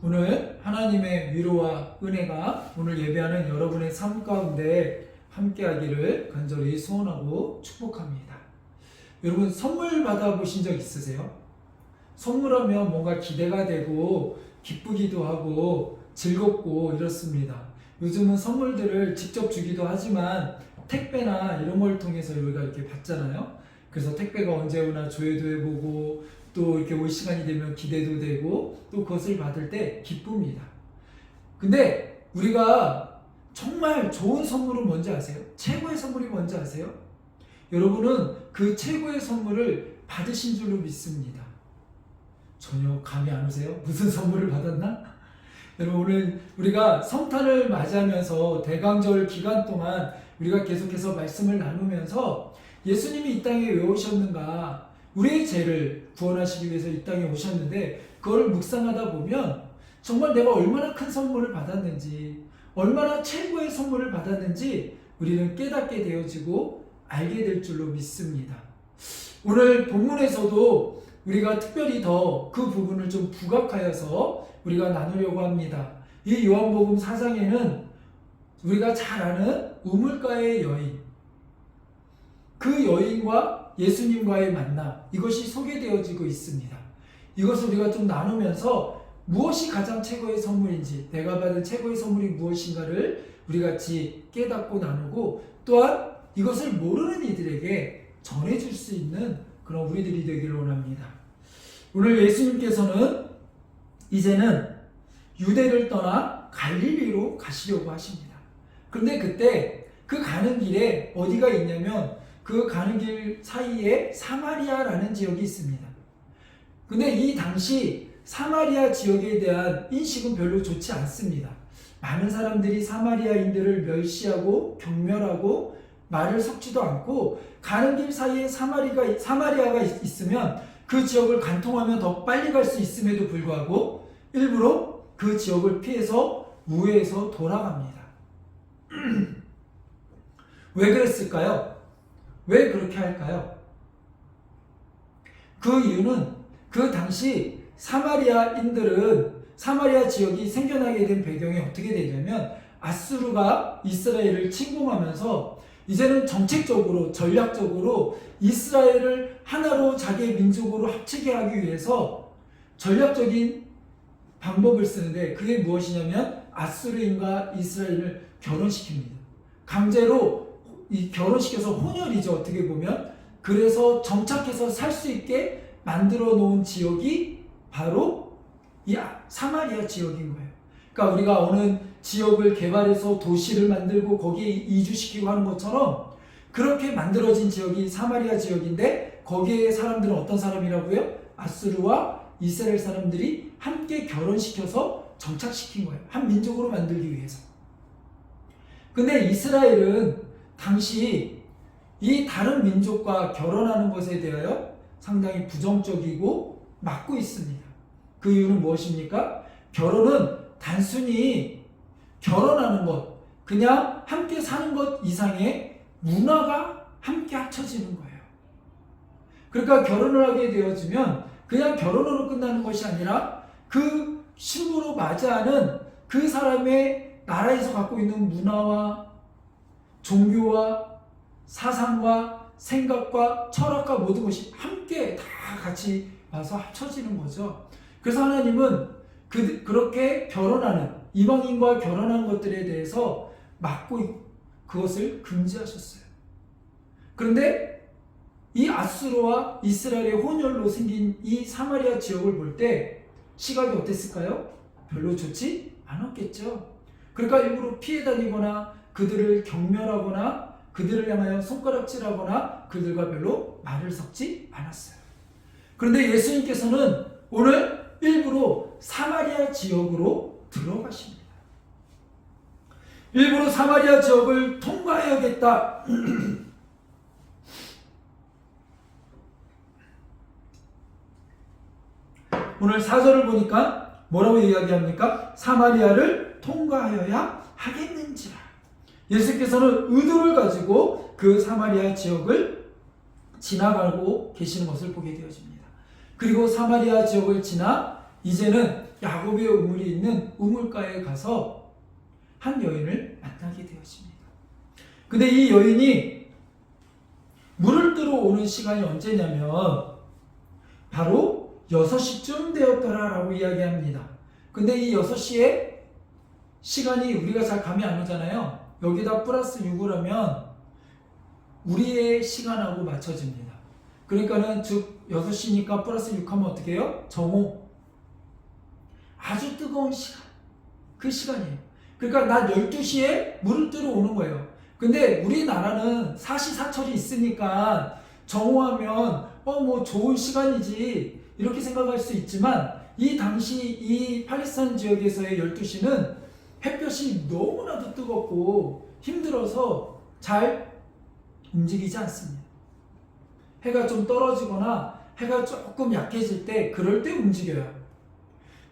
오늘 하나님의 위로와 은혜가 오늘 예배하는 여러분의 삶 가운데 함께하기를 간절히 소원하고 축복합니다. 여러분, 선물 받아보신 적 있으세요? 선물하면 뭔가 기대가 되고 기쁘기도 하고 즐겁고 이렇습니다. 요즘은 선물들을 직접 주기도 하지만 택배나 이런 걸 통해서 우리가 이렇게 받잖아요. 그래서 택배가 언제 오나 조회도 해보고 또 이렇게 올 시간이 되면 기대도 되고 또 그것을 받을 때 기쁩니다. 근데 우리가 정말 좋은 선물은 뭔지 아세요? 최고의 선물이 뭔지 아세요? 여러분은 그 최고의 선물을 받으신 줄로 믿습니다. 전혀 감이 안 오세요? 무슨 선물을 받았나? 여러분, 오늘 우리가 성탄을 맞이하면서 대강절 기간 동안 우리가 계속해서 말씀을 나누면서 예수님이 이 땅에 왜 오셨는가, 우리의 죄를 구원하시기 위해서 이 땅에 오셨는데 그걸 묵상하다 보면 정말 내가 얼마나 큰 선물을 받았는지, 얼마나 최고의 선물을 받았는지 우리는 깨닫게 되어지고 알게 될 줄로 믿습니다. 오늘 본문에서도 우리가 특별히 더 그 부분을 좀 부각하여서 우리가 나누려고 합니다. 이 요한복음 4장에는 우리가 잘 아는 우물가의 여인, 그 여인과 예수님과의 만남, 이것이 소개되어지고 있습니다. 이것을 우리가 좀 나누면서 무엇이 가장 최고의 선물인지, 내가 받은 최고의 선물이 무엇인가를 우리 같이 깨닫고 나누고, 또한 이것을 모르는 이들에게 전해줄 수 있는 그런 우리들이 되기를 원합니다. 오늘 예수님께서는 이제는 유대를 떠나 갈릴리로 가시려고 하십니다. 그런데 그때 그 가는 길에 어디가 있냐면 그 가는 길 사이에 사마리아라는 지역이 있습니다. 근데 이 당시 사마리아 지역에 대한 인식은 별로 좋지 않습니다. 많은 사람들이 사마리아인들을 멸시하고 경멸하고 말을 섞지도 않고, 가는 길 사이에 사마리아가 있으면 그 지역을 관통하면 더 빨리 갈 수 있음에도 불구하고 일부러 그 지역을 피해서 우회해서 돌아갑니다. 왜 그랬을까요? 왜 그렇게 할까요? 그 이유는 그 당시 사마리아인들은, 사마리아 지역이 생겨나게 된 배경이 어떻게 되냐면 아수르가 이스라엘을 침공하면서 이제는 정책적으로, 전략적으로 이스라엘을 하나로 자기의 민족으로 합치게 하기 위해서 전략적인 방법을 쓰는데, 그게 무엇이냐면 아수르인과 이스라엘을 결혼시킵니다. 강제로 결혼시켜서 혼혈이죠, 어떻게 보면. 그래서 정착해서 살 수 있게 만들어 놓은 지역이 바로 이 사마리아 지역인 거예요. 그러니까 우리가 어느 지역을 개발해서 도시를 만들고 거기에 이주시키고 하는 것처럼 그렇게 만들어진 지역이 사마리아 지역인데, 거기에 사람들은 어떤 사람이라고요? 아수르와 이스라엘 사람들이 함께 결혼시켜서 정착시킨 거예요. 한 민족으로 만들기 위해서. 근데 이스라엘은 당시 이 다른 민족과 결혼하는 것에 대하여 상당히 부정적이고 막고 있습니다. 그 이유는 무엇입니까? 결혼은 단순히 결혼하는 것, 그냥 함께 사는 것 이상의 문화가 함께 합쳐지는 거예요. 그러니까 결혼을 하게 되어지면 그냥 결혼으로 끝나는 것이 아니라 그 신부로 맞이하는 그 사람의 나라에서 갖고 있는 문화와 종교와 사상과 생각과 철학과 모든 것이 함께 다 같이 와서 합쳐지는 거죠. 그래서 하나님은 그렇게 결혼하는, 이방인과 결혼하는 것들에 대해서 막고 그것을 금지하셨어요. 그런데 이 아수르와 이스라엘의 혼혈로 생긴 이 사마리아 지역을 볼 때 시각이 어땠을까요? 별로 좋지 않았겠죠. 그러니까 일부러 피해 다니거나 그들을 경멸하거나 그들을 향하여 손가락질하거나 그들과 별로 말을 섞지 않았어요. 그런데 예수님께서는 오늘 일부러 사마리아 지역으로 들어가십니다. 일부러 사마리아 지역을 통과해야겠다. 오늘 4절을 보니까 뭐라고 이야기합니까? 사마리아를 통과하여야 하겠는지라. 예수께서는 의도를 가지고 그 사마리아 지역을 지나가고 계시는 것을 보게 되어집니다. 그리고 사마리아 지역을 지나 이제는 야곱의 우물이 있는 우물가에 가서 한 여인을 만나게 되었습니다. 근데 이 여인이 물을 뜨러 오는 시간이 언제냐면 바로 6시쯤 되었더라라고 이야기합니다. 근데 이 6시에 시간이 우리가 잘 감이 안 오잖아요. 여기다 플러스 6을 하면 우리의 시간하고 맞춰집니다. 그러니까는 즉 6시니까 플러스 6 하면 어떻게 해요? 정오. 아주 뜨거운 시간. 그 시간이에요. 그러니까 낮 12시에 물을 뜨러 오는 거예요. 근데 우리나라는 사시사철이 있으니까 정오하면 뭐 좋은 시간이지 이렇게 생각할 수 있지만 이 당시 이 팔레스타인 지역에서의 12시는 햇볕이 너무나도 뜨겁고 힘들어서 잘 움직이지 않습니다. 해가 좀 떨어지거나 해가 조금 약해질 때 그럴 때 움직여요.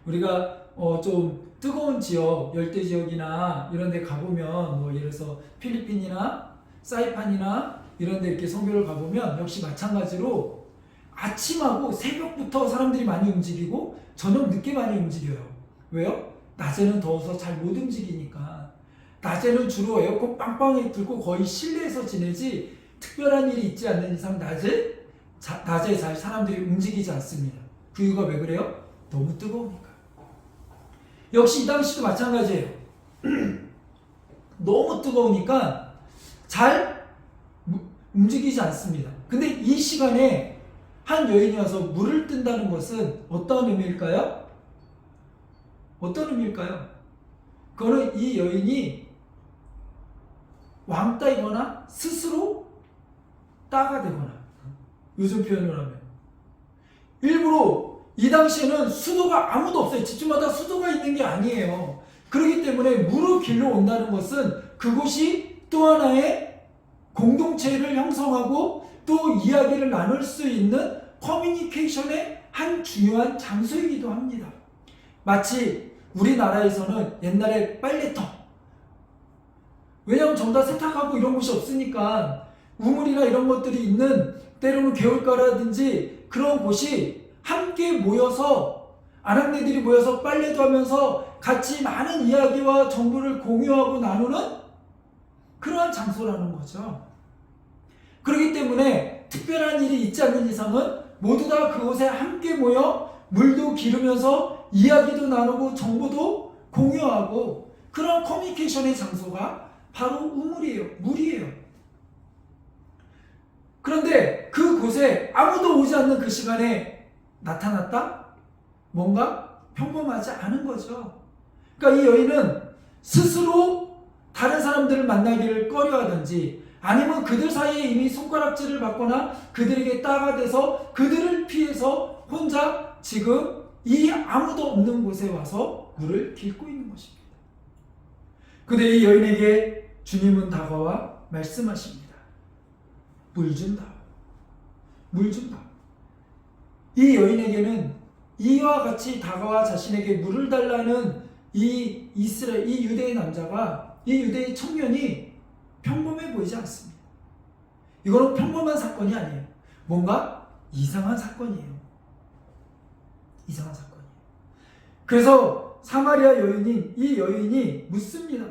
우리가 좀 뜨거운 지역, 열대 지역이나 이런 데 가보면 뭐 예를 들어서 필리핀이나 사이판이나 이런 데 이렇게 선교를 가보면 역시 마찬가지로 아침하고 새벽부터 사람들이 많이 움직이고 저녁 늦게 많이 움직여요. 왜요? 낮에는 더워서 잘 못 움직이니까. 낮에는 주로 에어컨 빵빵히 틀고 거의 실내에서 지내지 특별한 일이 있지 않는 이상 낮에 잘 사람들이 움직이지 않습니다. 그 이유가 왜 그래요? 너무 뜨거우니까. 역시 이 당시도 마찬가지예요. 너무 뜨거우니까 잘 움직이지 않습니다. 근데 이 시간에 한 여인이 와서 물을 뜬다는 것은 어떤 의미일까요? 어떤 의미일까요? 그거는 이 여인이 왕따이거나 스스로 따가 되거나, 요즘 표현을 하면 일부러 이 당시에는 수도가 아무도 없어요. 집집마다 수도가 있는 게 아니에요. 그렇기 때문에 물을 길러 온다는 것은 그곳이 또 하나의 공동체를 형성하고 또 이야기를 나눌 수 있는 커뮤니케이션의 한 중요한 장소이기도 합니다. 마치 우리나라에서는 옛날에 빨래터, 왜냐하면 전부 다 세탁하고 이런 곳이 없으니까 우물이나 이런 것들이 있는 때로는 개울가라든지 그런 곳이 함께 모여서 아낙네들이 모여서 빨래도 하면서 같이 많은 이야기와 정보를 공유하고 나누는 그러한 장소라는 거죠. 그렇기 때문에 특별한 일이 있지 않는 이상은 모두 다 그곳에 함께 모여 물도 기르면서 이야기도 나누고 정보도 공유하고 그런 커뮤니케이션의 장소가 바로 우물이에요. 물이에요. 그런데 그곳에 아무도 오지 않는 그 시간에 나타났다? 뭔가 평범하지 않은 거죠. 그러니까 이 여인은 스스로 다른 사람들을 만나기를 꺼려하든지 아니면 그들 사이에 이미 손가락질을 받거나 그들에게 따가 돼서 그들을 피해서 혼자 지금 이 아무도 없는 곳에 와서 물을 깃고 있는 것입니다. 그런데 이 여인에게 주님은 다가와 말씀하십니다. 물 준다. 물 준다. 이 여인에게는 이와 같이 다가와 자신에게 물을 달라는 이 이스라엘, 이 유대의 남자가, 이 유대의 청년이 평범해 보이지 않습니다. 이거는 평범한 사건이 아니에요. 뭔가 이상한 사건이에요. 이상한 사건이에요. 그래서 사마리아 여인인 이 여인이 묻습니다.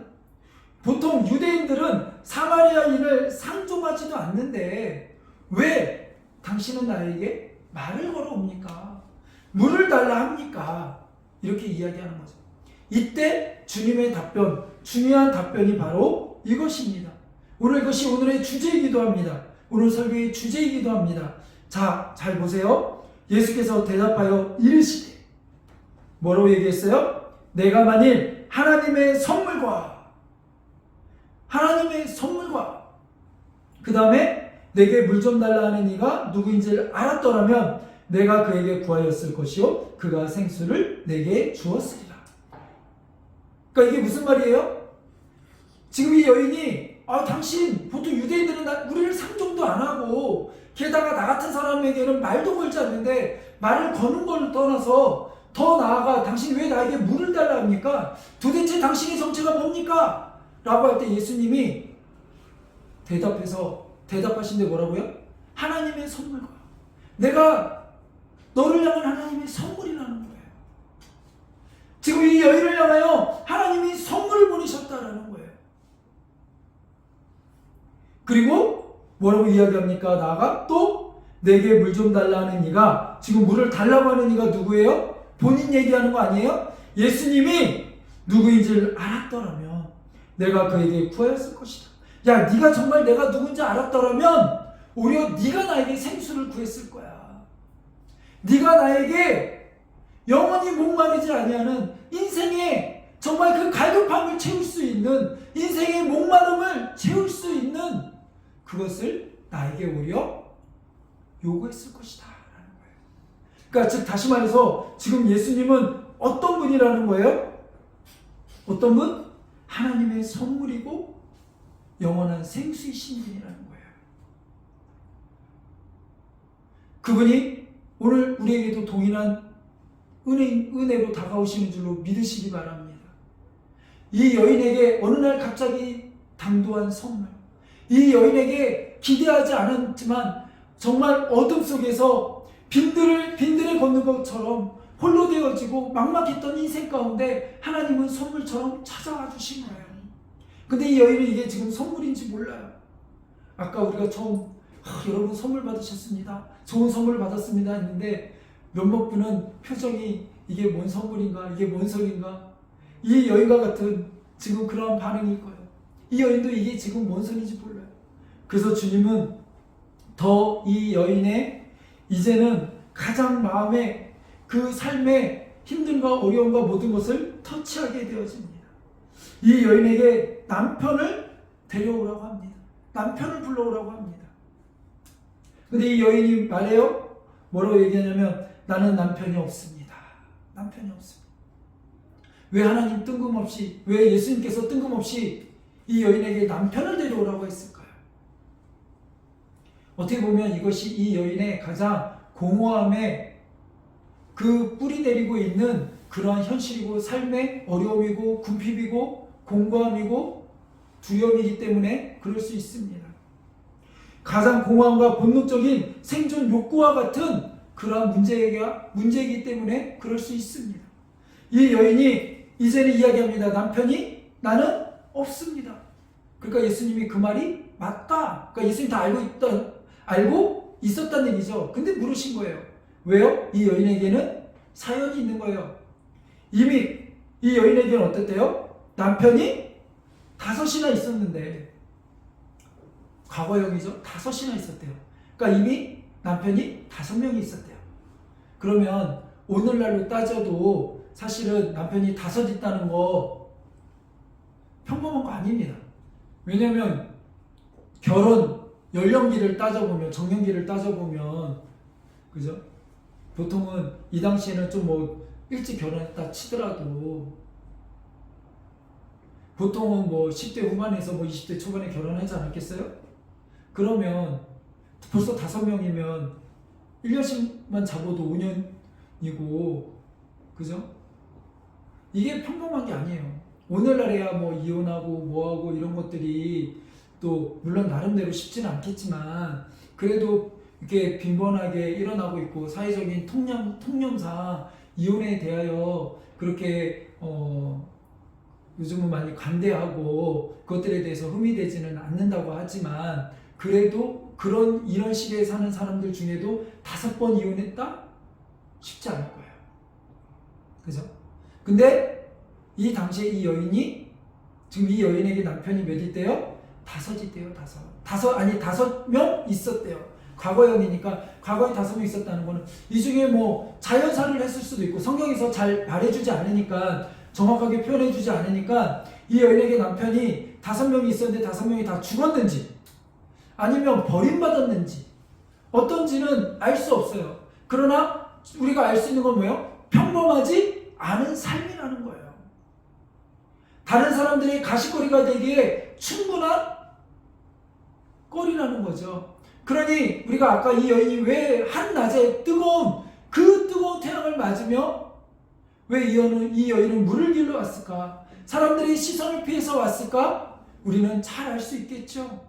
보통 유대인들은 사마리아인을 상종하지도 않는데 왜 당신은 나에게 말을 걸어옵니까? 물을 달라 합니까? 이렇게 이야기하는 거죠. 이때 주님의 답변, 중요한 답변이 바로 이것입니다. 오늘 이것이 오늘의 주제이기도 합니다. 오늘 설교의 주제이기도 합니다. 자, 잘 보세요. 예수께서 대답하여 이르시되 뭐라고 얘기했어요? 내가 만일 하나님의 선물과 그 다음에 내게 물 좀 달라 하는 이가 누구인지를 알았더라면 내가 그에게 구하였을 것이요 그가 생수를 내게 주었으리라. 그러니까 이게 무슨 말이에요? 지금 이 여인이 당신 보통 유대인들은 우리를 상종도 안 하고 게다가 나 같은 사람에게는 말도 걸지 않는데 말을 거는 걸 떠나서 더 나아가 당신 왜 나에게 물을 달라 합니까? 도대체 당신의 정체가 뭡니까? 라고 할 때 예수님이 대답하신데 뭐라고요? 하나님의 선물과 내가 너를 향한 하나님의 선물이라는 거예요. 지금 이 여인을 향하여 하나님이 선물을 보내셨다라는 거예요. 그리고 뭐라고 이야기합니까? 나아가 또 내게 물 좀 달라는 이가, 지금 물을 달라고 하는 이가 누구예요? 본인 얘기하는 거 아니에요? 예수님이 누구인지를 알았더라면 내가 그에게 구하였을 것이다. 야, 네가 정말 내가 누군지 알았더라면 오히려 네가 나에게 생수를 구했을 거야. 네가 나에게 영원히 목마르지 아니하는 인생의 정말 그 갈급함을 채울 수 있는, 인생의 목마름을 채울 수 있는 그것을 나에게 오히려 요구했을 것이다 라는 거예요. 그러니까 즉 다시 말해서 지금 예수님은 어떤 분이라는 거예요? 어떤 분? 하나님의 선물이고 영원한 생수이신 분이라는 거예요. 그분이 오늘 우리에게도 동일한 은혜로 다가오시는 줄로 믿으시기 바랍니다. 이 여인에게 어느 날 갑자기 당도한 선물, 이 여인에게 기대하지 않았지만 정말 어둠 속에서 빈들을 걷는 것처럼 홀로 되어지고 막막했던 인생 가운데 하나님은 선물처럼 찾아와 주신 거예요. 근데 이 여인은 이게 지금 선물인지 몰라요. 아까 우리가 처음 여러분 선물 받으셨습니다, 좋은 선물 받았습니다 했는데 몇몇 분은 표정이 이게 뭔 선물인가, 이게 뭔 소리인가, 이 여인과 같은 지금 그러한 반응일 거예요. 이 여인도 이게 지금 뭔 소리인지 몰라요. 그래서 주님은 더 이 여인의 이제는 가장 마음에 그 삶의 힘듦과 어려움과 모든 것을 터치하게 되어집니다. 이 여인에게 남편을 데려오라고 합니다. 남편을 불러오라고 합니다. 근데 이 여인이 말해요. 뭐라고 얘기하냐면 나는 남편이 없습니다. 남편이 없습니다. 왜 하나님 뜬금없이, 왜 예수님께서 뜬금없이 이 여인에게 남편을 데려오라고 했을까요? 어떻게 보면 이것이 이 여인의 가장 공허함에 그 뿌리 내리고 있는 그러한 현실이고 삶의 어려움이고 궁핍이고 공고함이고 두려움이기 때문에 그럴 수 있습니다. 가장 공허함과 본능적인 생존 욕구와 같은 그러한 문제이기 때문에 그럴 수 있습니다. 이 여인이 이제는 이야기합니다. 남편이 나는 없습니다. 그러니까 예수님이 그 말이 맞다. 그러니까 예수님이 다 알고 있었다는 얘기죠. 근데 물으신 거예요. 왜요? 이 여인에게는 사연이 있는 거예요. 이미 이 여인에게는 어땠대요? 남편이 5이나 있었는데, 과거형이죠. 5이나 있었대요. 그러니까 이미 남편이 5명이 있었대요. 그러면 오늘날로 따져도 사실은 남편이 5 있다는 거 평범한 거 아닙니다. 왜냐면 결혼 연령기를 따져보면, 정년기를 따져보면, 그죠? 보통은 이 당시에는 좀 뭐 일찍 결혼했다 치더라도 보통은 뭐 10대 후반에서 뭐 20대 초반에 결혼하지 않았겠어요? 그러면 벌써 5명이면 1년씩만 잡아도 5년이고, 그죠? 이게 평범한 게 아니에요. 오늘날에야 뭐 이혼하고 뭐하고 이런 것들이 또 물론 나름대로 쉽지는 않겠지만 그래도 이렇게 빈번하게 일어나고 있고, 사회적인 통념상 이혼에 대하여 그렇게 요즘은 많이 관대하고 그것들에 대해서 흠이되지는 않는다고 하지만, 그래도 이런 시대에 사는 사람들 중에도 5번 이혼했다? 쉽지 않을 거예요. 그죠? 근데 이 당시에 이 여인이, 지금 이 여인에게 남편이 몇 있대요? 5 있대요. 5명 있었대요. 과거형이니까 과거에 5명 있었다는 거는 이 중에 뭐 자연사를 했을 수도 있고, 성경에서 잘 말해주지 않으니까, 정확하게 표현해주지 않으니까 이 여인에게 남편이 5명이 있었는데 5명이 다 죽었는지 아니면 버림받았는지 어떤지는 알 수 없어요. 그러나 우리가 알 수 있는 건 뭐예요? 평범하지 않은 삶이라는 거예요. 다른 사람들의 가시거리가 되기에 충분한 거리라는 거죠. 그러니 우리가 아까 이 여인이 왜 한낮에 그 뜨거운 태양을 맞으며 왜 이 여인은 물을 길러 왔을까? 사람들의 시선을 피해서 왔을까? 우리는 잘 알 수 있겠죠.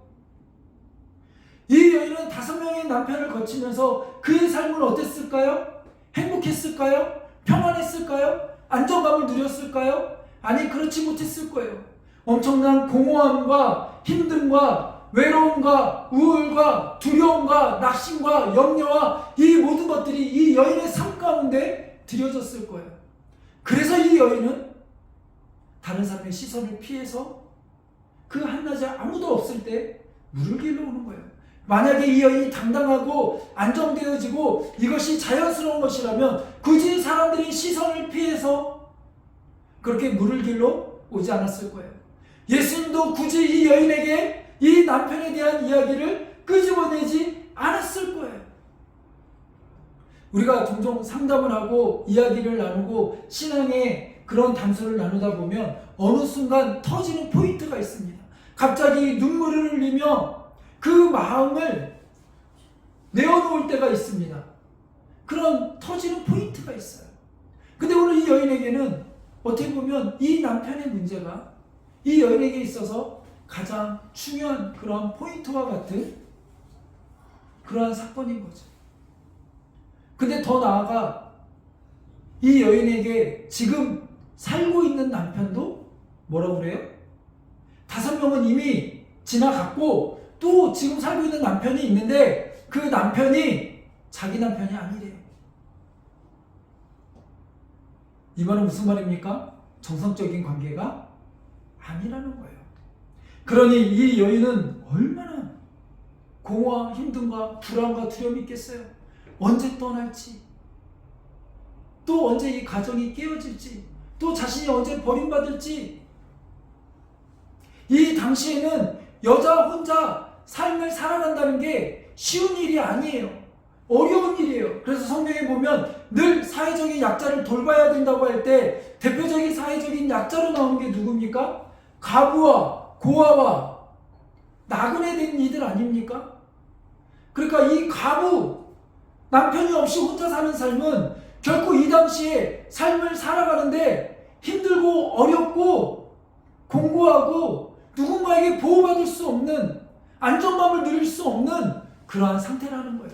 이 여인은 5명의 남편을 거치면서 그의 삶은 어땠을까요? 행복했을까요? 평안했을까요? 안정감을 누렸을까요? 아니, 그렇지 못했을 거예요. 엄청난 공허함과 힘듦과 외로움과 우울과 두려움과 낙심과 염려와 이 모든 것들이 이 여인의 삶 가운데 들여졌을 거예요. 그래서 이 여인은 다른 사람의 시선을 피해서 그 한낮에 아무도 없을 때 물을 길러 오는 거예요. 만약에 이 여인이 당당하고 안정되어지고 이것이 자연스러운 것이라면 굳이 사람들이 시선을 피해서 그렇게 물을 길러 오지 않았을 거예요. 예수님도 굳이 이 여인에게 이 남편에 대한 이야기를 끄집어내지 않았을 거예요. 우리가 종종 상담을 하고 이야기를 나누고 신앙의 그런 담소를 나누다 보면 어느 순간 터지는 포인트가 있습니다. 갑자기 눈물을 흘리며 그 마음을 내어놓을 때가 있습니다. 그런 터지는 포인트가 있어요. 근데 오늘 이 여인에게는 어떻게 보면 이 남편의 문제가 이 여인에게 있어서 가장 중요한 그런 포인트와 같은 그러한 사건인 거죠. 근데 더 나아가 이 여인에게 지금 살고 있는 남편도 뭐라고 그래요? 5명은 이미 지나갔고 또 지금 살고 있는 남편이 있는데 그 남편이 자기 남편이 아니래요. 이 말은 무슨 말입니까? 정상적인 관계가 아니라는 거예요. 그러니 이 여인은 얼마나 공허와 힘듦과 불안과 두려움이 있겠어요. 언제 떠날지, 또 언제 이 가정이 깨어질지, 또 자신이 언제 버림받을지. 이 당시에는 여자 혼자 삶을 살아간다는 게 쉬운 일이 아니에요. 어려운 일이에요. 그래서 성경에 보면 늘 사회적인 약자를 돌봐야 된다고 할 때 대표적인 사회적인 약자로 나오는 게 누굽니까? 가부와 고아와 나그네 된 이들 아닙니까? 그러니까 이 가부, 남편이 없이 혼자 사는 삶은 결코 이 당시에 삶을 살아가는데 힘들고 어렵고 공고하고 누군가에게 보호받을 수 없는, 안정감을 누릴 수 없는 그러한 상태라는 거예요.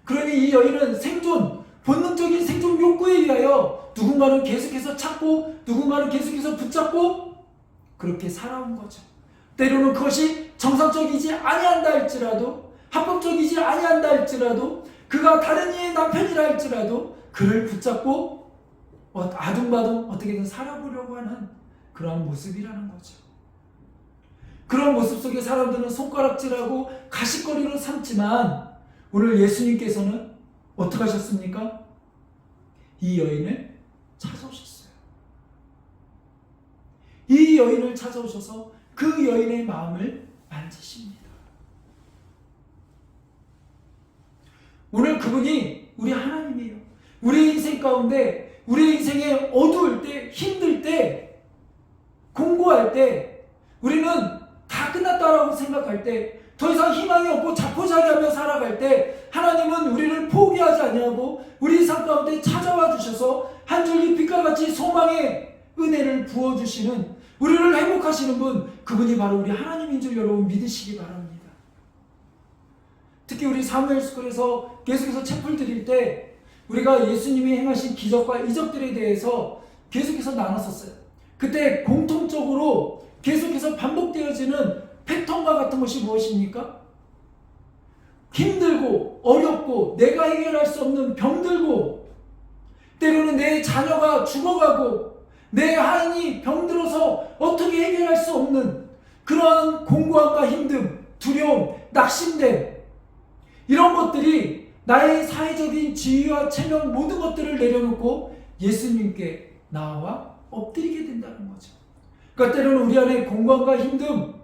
그러니 이 여인은 생존, 본능적인 생존 욕구에 의하여 누군가는 계속해서 찾고 누군가는 계속해서 붙잡고 그렇게 살아온 거죠. 때로는 그것이 정상적이지 아니한다 할지라도, 합법적이지 아니한다 할지라도, 그가 다른 이의 남편이라 할지라도 그를 붙잡고 아둥바둥 어떻게든 살아보려고 하는 그러한 모습이라는 거죠. 그런 모습 속에 사람들은 손가락질하고 가십거리로 삼지만 오늘 예수님께서는 어떻게 하셨습니까? 이 여인을 찾아오셨어요. 이 여인을 찾아오셔서 그 여인의 마음을 만지십니다. 오늘 그분이 우리 하나님이에요. 우리 인생 가운데, 우리 인생에 어두울 때, 힘들 때, 공고할 때, 우리는 다 끝났다라고 생각할 때, 더 이상 희망이 없고 자포자기하며 살아갈 때 하나님은 우리를 포기하지 아니하고 우리 삶 가운데 찾아와 주셔서 한 줄기 빛과 같이 소망의 은혜를 부어주시는, 우리를 회복하시는 분, 그분이 바로 우리 하나님인 줄 여러분 믿으시기 바랍니다. 특히 우리 사무엘스쿨에서 계속해서 책을 드릴 때 우리가 예수님이 행하신 기적과 이적들에 대해서 계속해서 나눴었어요. 그때 공통적으로 계속해서 반복되어지는 패턴과 같은 것이 무엇입니까? 힘들고 어렵고 내가 해결할 수 없는 병들고 때로는 내 자녀가 죽어가고 내 하인이 병들어서 어떻게 해결할 수 없는 그러한 공고함과 힘듦, 두려움, 낙심됨, 이런 것들이 나의 사회적인 지위와 체면 모든 것들을 내려놓고 예수님께 나와 엎드리게 된다는 거죠. 그러니까 때로는 우리 안에 공고함과 힘듦,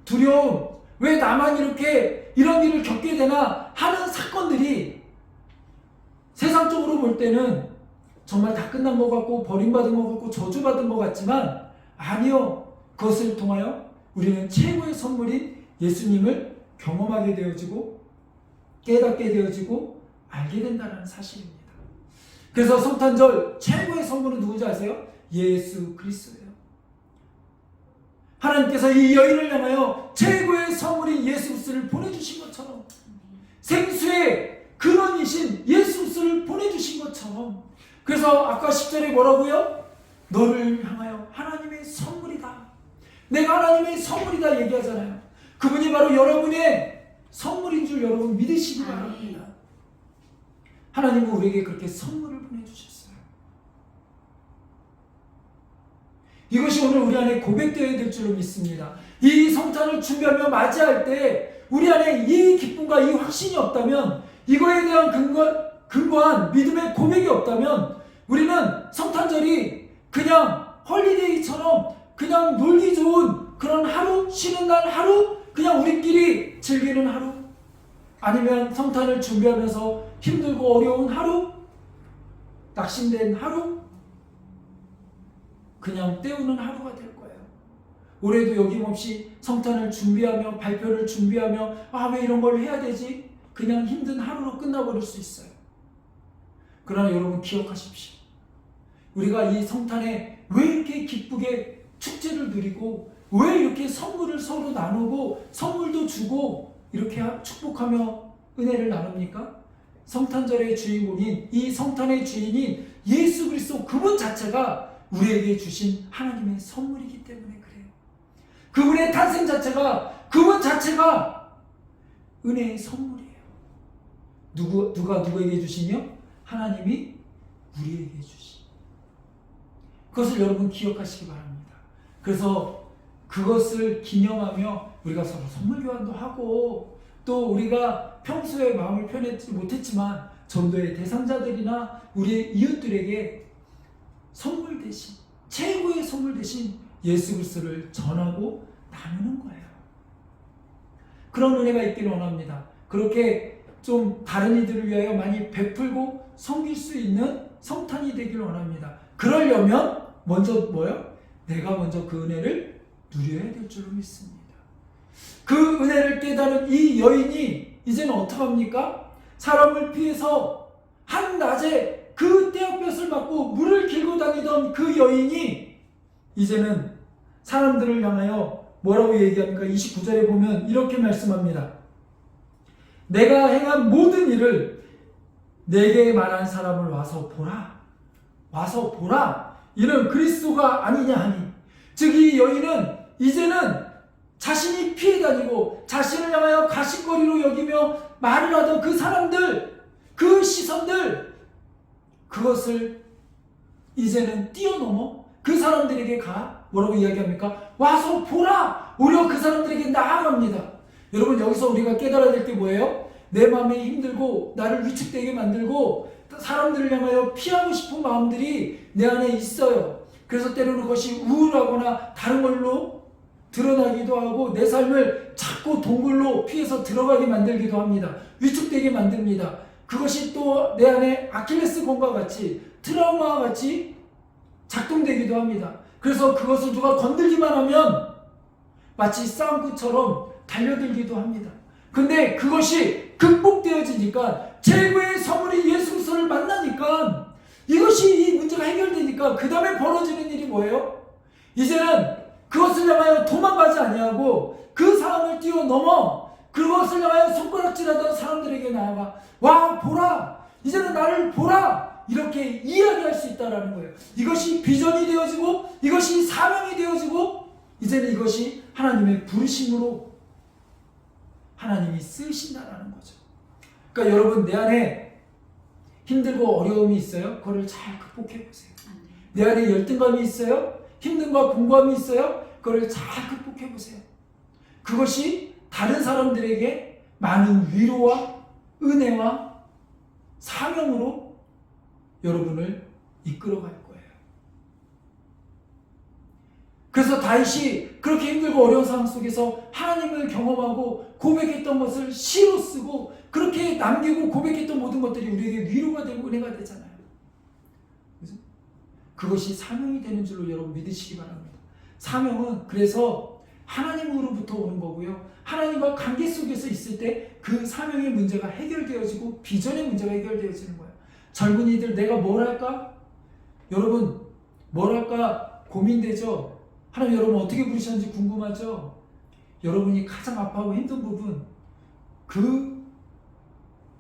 두려움, 왜 나만 이렇게 이런 일을 겪게 되나 하는 사건들이 세상적으로 볼 때는 정말 다 끝난 것 같고 버림받은 것 같고 저주받은 것 같지만 아니요. 그것을 통하여 우리는 최고의 선물인 예수님을 경험하게 되어지고 깨닫게 되어지고 알게 된다는 사실입니다. 그래서 성탄절 최고의 선물은 누군지 아세요? 예수 그리스도예요. 하나님께서 이 여인을 향하여 최고의 선물인 예수 그리스도를 보내주신 것처럼, 생수의 근원이신 예수 그리스도를 보내주신 것처럼, 그래서 아까 10절에 뭐라고요? 너를 향하여 하나님의 선물이다. 내가 하나님의 선물이다 얘기하잖아요. 그분이 바로 여러분의 선물인 줄 여러분 믿으시기 바랍니다. 하나님은 우리에게 그렇게 선물을 보내주셨어요. 이것이 오늘 우리 안에 고백되어야 될 줄로 믿습니다. 이 성탄을 준비하며 맞이할 때 우리 안에 이 기쁨과 이 확신이 없다면, 이거에 대한 근거한 믿음의 고백이 없다면 우리는 성탄절이 그냥 헐리데이처럼 그냥 놀기 좋은 그런 하루, 쉬는 날 하루, 그냥 우리끼리 즐기는 하루, 아니면 성탄을 준비하면서 힘들고 어려운 하루, 낙심된 하루, 그냥 때우는 하루가 될 거예요. 올해도 여김없이 성탄을 준비하며 발표를 준비하며 왜 이런 걸 해야 되지? 그냥 힘든 하루로 끝나버릴 수 있어요. 그러나 여러분 기억하십시오. 우리가 이 성탄에 왜 이렇게 기쁘게 축제를 누리고 왜 이렇게 선물을 서로 나누고 선물도 주고 이렇게 축복하며 은혜를 나눕니까? 성탄절의 주인공인 이 성탄의 주인인 예수 그리스도 그분 자체가 우리에게 주신 하나님의 선물이기 때문에 그래요. 그분의 탄생 자체가, 그분 자체가 은혜의 선물이에요. 누가 누구에게 주시며? 하나님이 우리에게 주시. 그것을 여러분 기억하시기 바랍니다. 그래서 그것을 기념하며 우리가 서로 선물 교환도 하고, 또 우리가 평소에 마음을 표현하지 못했지만 전도의 대상자들이나 우리의 이웃들에게 선물 대신, 최고의 선물 대신 예수 그리스도를 전하고 나누는 거예요. 그런 은혜가 있기를 원합니다. 그렇게 좀 다른 이들을 위하여 많이 베풀고 섬길 수 있는 성탄이 되기를 원합니다. 그러려면 먼저 뭐요? 내가 먼저 그 은혜를 누려야 될 줄로 믿습니다. 그 은혜를 깨달은 이 여인이 이제는 어떡합니까? 사람을 피해서 한낮에 그 떼약볕을 맞고 물을 길고 다니던 그 여인이 이제는 사람들을 향하여 뭐라고 얘기합니까? 29절에 보면 이렇게 말씀합니다. 내가 행한 모든 일을 내게 말한 사람을 와서 보라. 와서 보라. 이는 그리스도가 아니냐 하니. 즉 이 여인은 이제는 자신이 피해 다니고 자신을 향하여 가십거리로 여기며 말을 하던 그 사람들, 그 시선들, 그것을 이제는 뛰어넘어 그 사람들에게 뭐라고 이야기합니까? 와서 보라! 오히려 그 사람들에게 나아갑니다. 여러분 여기서 우리가 깨달아야 될 게 뭐예요? 내 마음에 힘들고 나를 위축되게 만들고 사람들을 향하여 피하고 싶은 마음들이 내 안에 있어요. 그래서 때로는 그것이 우울하거나 다른 걸로 드러나기도 하고 내 삶을 자꾸 동굴로 피해서 들어가게 만들기도 합니다. 위축되게 만듭니다. 그것이 또 내 안에 아킬레스건과 같이 트라우마와 같이 작동되기도 합니다. 그래서 그것을 누가 건들기만 하면 마치 싸움꾼처럼 달려들기도 합니다. 근데 그것이 극복되어지니까 최고의 선물이 예수 그리스도를 만나니까 이것이 이 문제가 해결되니까 그 다음에 벌어지는 일이 뭐예요? 이제는 그것을 향하여 도망가지 아니하고 그 상황을 뛰어넘어 그것을 향하여 손가락질하던 사람들에게 나아가 와 보라 이제는 나를 보라 이렇게 이야기할 수 있다는 거예요. 이것이 비전이 되어지고 이것이 사명이 되어지고 이제는 이것이 하나님의 부르심으로 하나님이 쓰신다라는 거죠. 그러니까 여러분 내 안에 힘들고 어려움이 있어요? 그거를 잘 극복해 보세요. 내 안에 열등감이 있어요? 힘듦과 공감이 있어요? 그걸 잘 극복해 보세요. 그것이 다른 사람들에게 많은 위로와 은혜와 사명으로 여러분을 이끌어갈 거예요. 그래서 다윗이 그렇게 힘들고 어려운 상황 속에서 하나님을 경험하고 고백했던 것을 시로 쓰고 그렇게 남기고 고백했던 모든 것들이 우리에게 위로가 되고 은혜가 되잖아요. 그래서 그것이 사명이 되는 줄로 여러분 믿으시기 바랍니다. 사명은 그래서 하나님으로부터 오는 거고요. 하나님과 관계 속에서 있을 때 그 사명의 문제가 해결되어지고 비전의 문제가 해결되어지는 거예요. 젊은이들 내가 뭘 할까? 여러분 뭘 할까 고민되죠? 하나님 여러분 어떻게 부르셨는지 궁금하죠? 여러분이 가장 아파하고 힘든 부분 그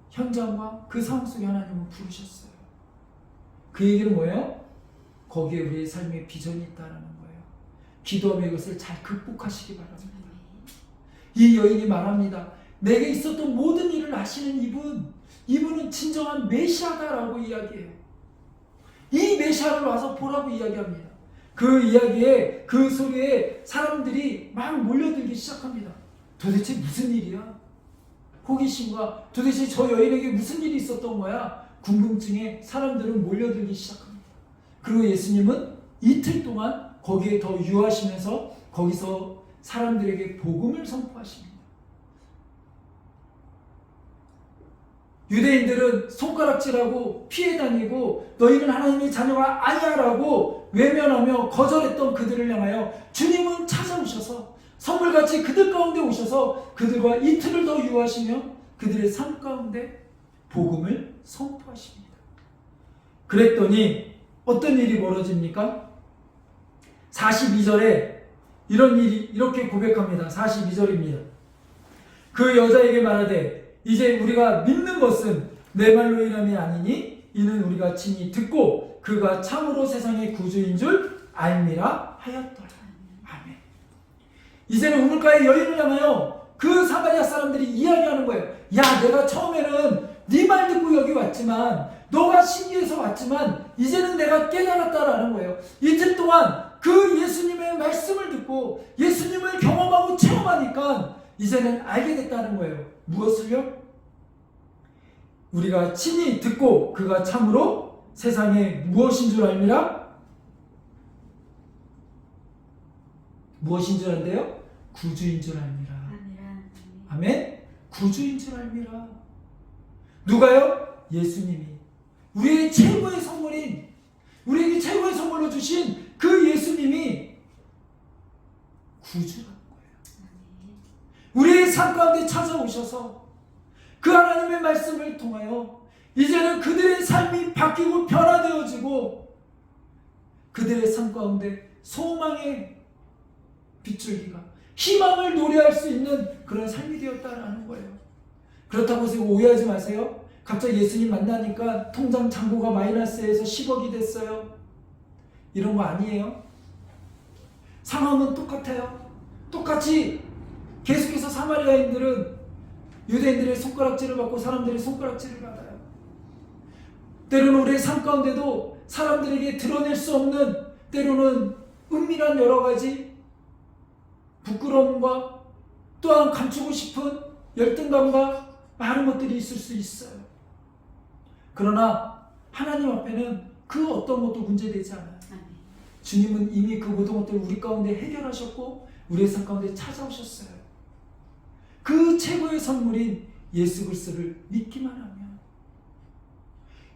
현장과 그 상황 속에 하나님은 부르셨어요. 그 얘기는 뭐예요? 거기에 우리의 삶의 비전이 있다는 거예요. 기도하며 이것을 잘 극복하시기 바랍니다. 이 여인이 말합니다. 내게 있었던 모든 일을 아시는 이분은 진정한 메시아다라고 이야기해요. 이 메시아를 와서 보라고 이야기합니다. 그 이야기에, 그 소리에 사람들이 막 몰려들기 시작합니다. 도대체 무슨 일이야? 호기심과 도대체 저 여인에게 무슨 일이 있었던 거야? 궁금증에 사람들은 몰려들기 시작합니다. 그리고 예수님은 이틀 동안 거기에 더 유하시면서 거기서 사람들에게 복음을 선포하십니다. 유대인들은 손가락질하고 피해 다니고 너희는 하나님의 자녀가 아니야라고 외면하며 거절했던 그들을 향하여 주님은 찾아오셔서 선물같이 그들 가운데 오셔서 그들과 이틀을 더 유하시며 그들의 삶 가운데 복음을 선포하십니다. 그랬더니 어떤 일이 벌어집니까? 42절에 이런 일이 이렇게 고백합니다. 42절입니다. 그 여자에게 말하되 이제 우리가 믿는 것은 내 말로 인함이 아니니 이는 우리가 친히 듣고 그가 참으로 세상의 구주인 줄 알미라 하였더라. 아멘. 이제는 우물가의 여인을 향하여 그 사마리아 사람들이 이야기하는 거예요. 야, 내가 처음에는 네 말 듣고 여기 왔지만 너가 신기해서 왔지만 이제는 내가 깨달았다라는 거예요. 이틀 동안 그 예수님의 말씀을 듣고 예수님을 경험하고 체험하니까 이제는 알게 됐다는 거예요. 무엇을요? 우리가 친히 듣고 그가 참으로 세상에 무엇인 줄 알미라? 무엇인 줄 안대요? 구주인 줄 알미라. 아멘? 구주인 줄 알미라. 누가요? 예수님이. 우리의 최고의 선물인, 우리에게 최고의 선물로 주신 그 예수님이 구주라는 거예요. 우리의 삶 가운데 찾아오셔서 그 하나님의 말씀을 통하여 이제는 그들의 삶이 바뀌고 변화되어지고 그들의 삶 가운데 소망의 빗줄기가 희망을 노래할 수 있는 그런 삶이 되었다라는 거예요. 그렇다고 해서 오해하지 마세요. 갑자기 예수님 만나니까 통장 잔고가 마이너스에서 10억이 됐어요. 이런 거 아니에요. 상황은 똑같아요. 똑같이 계속해서 사마리아인들은 유대인들의 손가락질을 받고 사람들의 손가락질을 받아요. 때로는 우리의 삶 가운데도 사람들에게 드러낼 수 없는, 때로는 은밀한 여러 가지 부끄러움과 또한 감추고 싶은 열등감과 많은 것들이 있을 수 있어요. 그러나 하나님 앞에는 그 어떤 것도 문제되지 않아요. 주님은 이미 그 모든 것들을 우리 가운데 해결하셨고 우리의 삶 가운데 찾아오셨어요. 그 최고의 선물인 예수 그리스도를 믿기만 하면,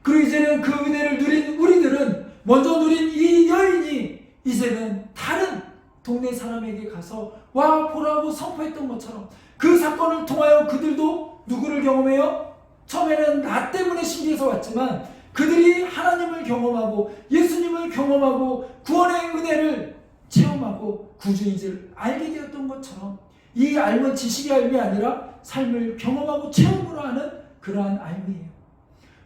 그리고 이제는 그 은혜를 누린 우리들은, 먼저 누린 이 여인이 이제는 다른 동네 사람에게 가서 와 보라고 선포했던 것처럼 그 사건을 통하여 그들도 누구를 경험해요? 처음에는 나 때문에 신기해서 왔지만 그들이 하나님을 경험하고 예수님을 경험하고 구원의 은혜를 체험하고 구주인 줄 알게 되었던 것처럼, 이 알면 지식의 알미 아니라 삶을 경험하고 체험으로 하는 그러한 알미예요.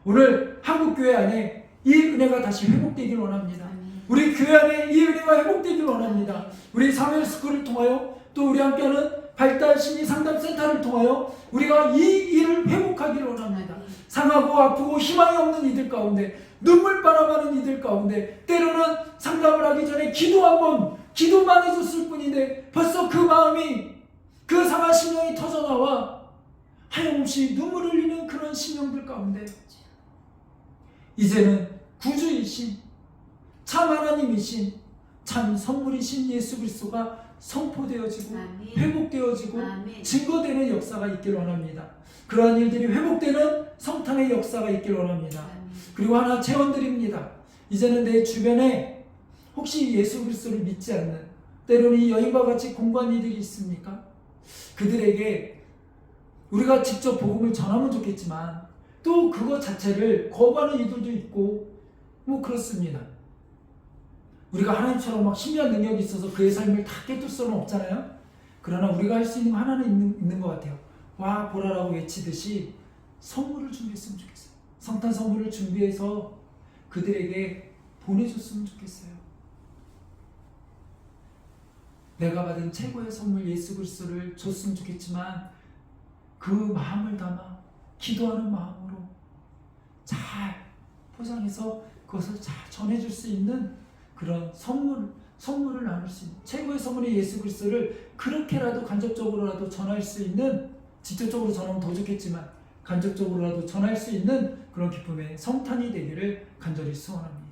오늘 한국교회 안에 이 은혜가 다시 회복되길 원합니다. 우리 교회 안에 이 은혜가 회복되길 원합니다. 우리 사회스쿨을 통하여 또 우리 함께하는 발달 심리 상담센터를 통하여 우리가 이 일을 회복하기를 원합니다. 상하고 아프고 희망이 없는 이들 가운데, 눈물바람 하는 이들 가운데, 때로는 상담을 하기 전에 기도만 해줬을 뿐인데 벌써 그 마음이, 그 상한 심령이 터져나와 하염없이 눈물을 흘리는 그런 심령들 가운데 이제는 구주이신 참 하나님이신 참 선물이신 예수 그리스도가 선포되어지고 회복되어지고 증거되는 역사가 있기를 원합니다. 그러한 일들이 회복되는 성탄의 역사가 있기를 원합니다. 그리고 하나 제언드립니다. 이제는 내 주변에 혹시 예수 그리스도를 믿지 않는, 때로는 이 여인과 같이 공부한 이들이 있습니까? 그들에게 우리가 직접 복음을 전하면 좋겠지만 또 그것 자체를 거부하는 이들도 있고 뭐 그렇습니다. 우리가 하나님처럼 막 신비한 능력이 있어서 그의 삶을 다 깨뜨릴 수는 없잖아요. 그러나 우리가 할 수 있는 거 하나는 있는 것 같아요. 와 보라라고 외치듯이 선물을 준비했으면 좋겠어요. 성탄 선물을 준비해서 그들에게 보내줬으면 좋겠어요. 내가 받은 최고의 선물 예수 그리스도를 줬으면 좋겠지만 그 마음을 담아 기도하는 마음으로 잘 포장해서 그것을 잘 전해줄 수 있는 그런 선물을 나눌 수 있는 최고의 선물이 예수 그리스도를 그렇게라도 간접적으로라도 전할 수 있는, 직접적으로 전하면 더 좋겠지만 간접적으로라도 전할 수 있는 그런 기쁨의 성탄이 되기를 간절히 소원합니다.